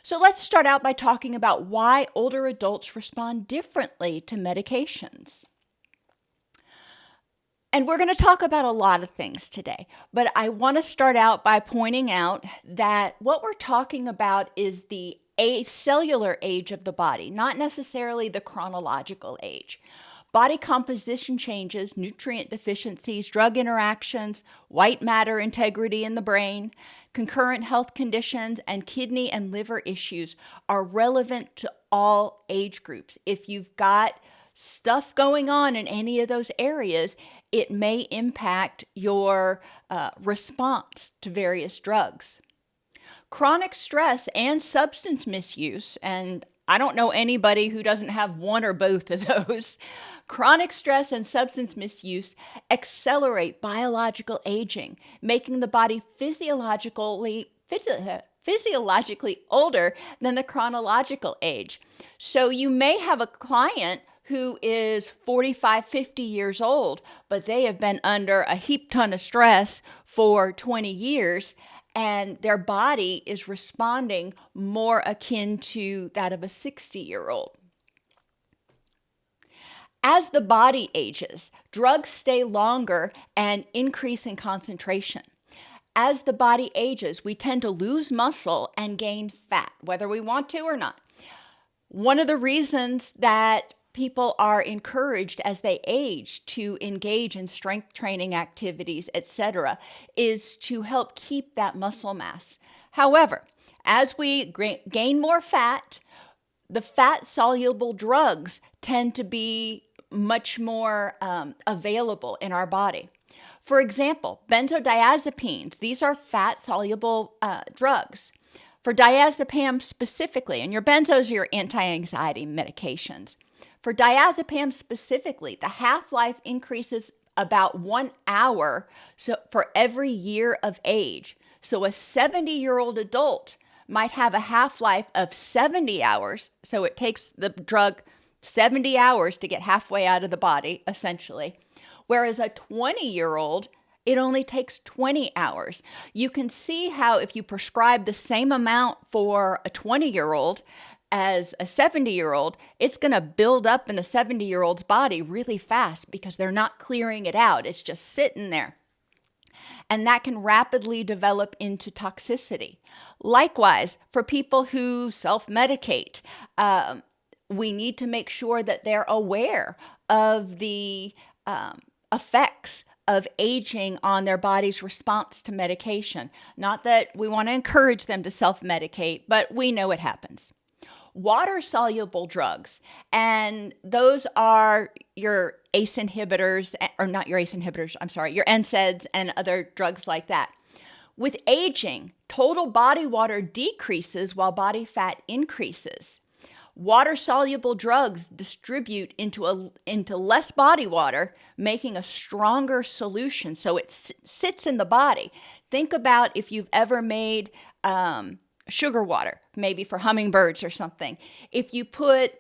So let's start out by talking about why older adults respond differently to medications. And we're going to talk about a lot of things today, but I want to start out by pointing out that what we're talking about is the cellular age of the body, not necessarily the chronological age. Body composition changes, nutrient deficiencies, drug interactions, white matter integrity in the brain, concurrent health conditions, and kidney and liver issues are relevant to all age groups. If you've got stuff going on in any of those areas, it may impact your response to various drugs. Chronic stress and substance misuse, and I don't know anybody who doesn't have one or both of those. Chronic stress and substance misuse accelerate biological aging, making the body physiologically older than the chronological age. So you may have a client who is 45, 50 years old, but they have been under a heap ton of stress for 20 years, and their body is responding more akin to that of a 60-year-old. As the body ages, drugs stay longer and increase in concentration. As the body ages, we tend to lose muscle and gain fat, whether we want to or not. One of the reasons that people are encouraged as they age to engage in strength training activities, etc., is to help keep that muscle mass. However, as we gain more fat, the fat-soluble drugs tend to be much more available in our body. For example, benzodiazepines, these are fat-soluble drugs. For diazepam specifically, and your benzos are your anti-anxiety medications. For diazepam specifically, the half-life increases about 1 hour for every year of age. So a 70-year-old adult might have a half-life of 70 hours. So it takes the drug 70 hours to get halfway out of the body, essentially. Whereas a 20-year-old, it only takes 20 hours. You can see how if you prescribe the same amount for a 20-year-old as a 70-year-old, it's going to build up in the 70-year-old's body really fast because they're not clearing it out. It's just sitting there. And that can rapidly develop into toxicity. Likewise, for people who self-medicate, we need to make sure that they're aware of the effects of aging on their body's response to medication. Not that we want to encourage them to self-medicate, but we know it happens. Water-soluble drugs, and those are your ACE inhibitors, or not your ACE inhibitors, I'm sorry, your NSAIDs and other drugs like that. With aging, total body water decreases while body fat increases. Water-soluble drugs distribute into less body water, making a stronger solution, so it sits in the body. Think about if you've ever made sugar water, maybe for hummingbirds or something. If you put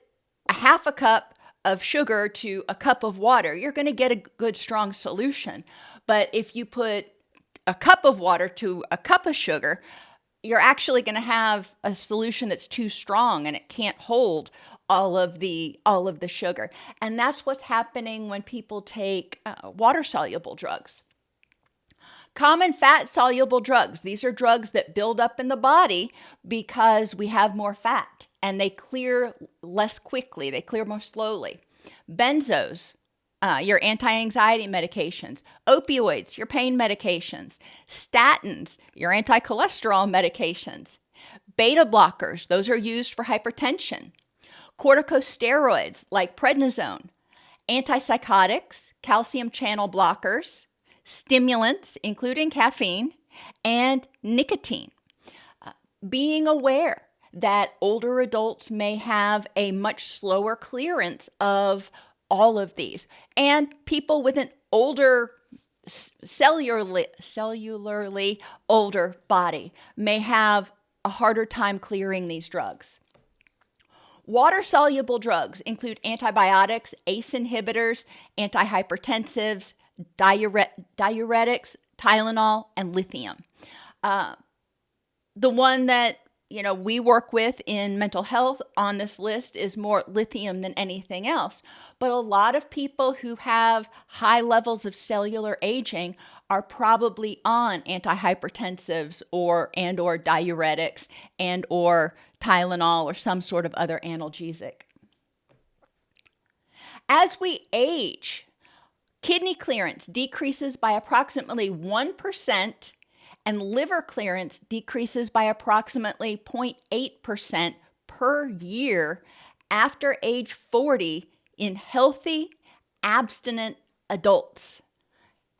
a half a cup of sugar to a cup of water, you're going to get a good, strong solution. But if you put a cup of water to a cup of sugar, you're actually going to have a solution that's too strong and it can't hold all of the sugar. And that's what's happening when people take water-soluble drugs. Common fat-soluble drugs, these are drugs that build up in the body because we have more fat and they clear less quickly, they clear more slowly. Benzos, your anti-anxiety medications, opioids, your pain medications, statins, your anti-cholesterol medications, beta blockers, those are used for hypertension, corticosteroids like prednisone, antipsychotics, calcium channel blockers, stimulants, including caffeine, and nicotine. Being aware that older adults may have a much slower clearance of all of these, and people with an older, cellularly older body may have a harder time clearing these drugs. Water-soluble drugs include antibiotics, ACE inhibitors, antihypertensives, diuretics, Tylenol, and lithium. The one that we work with in mental health on this list is more lithium than anything else. But a lot of people who have high levels of cellular aging are probably on antihypertensives or diuretics or Tylenol or some sort of other analgesic. As we age, kidney clearance decreases by approximately 1%, and liver clearance decreases by approximately 0.8% per year after age 40 in healthy, abstinent adults.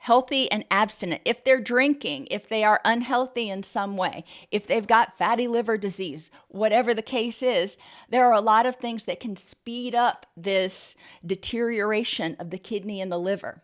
Healthy and abstinent. If they're drinking, if they are unhealthy in some way, if they've got fatty liver disease, whatever the case is, there are a lot of things that can speed up this deterioration of the kidney and the liver.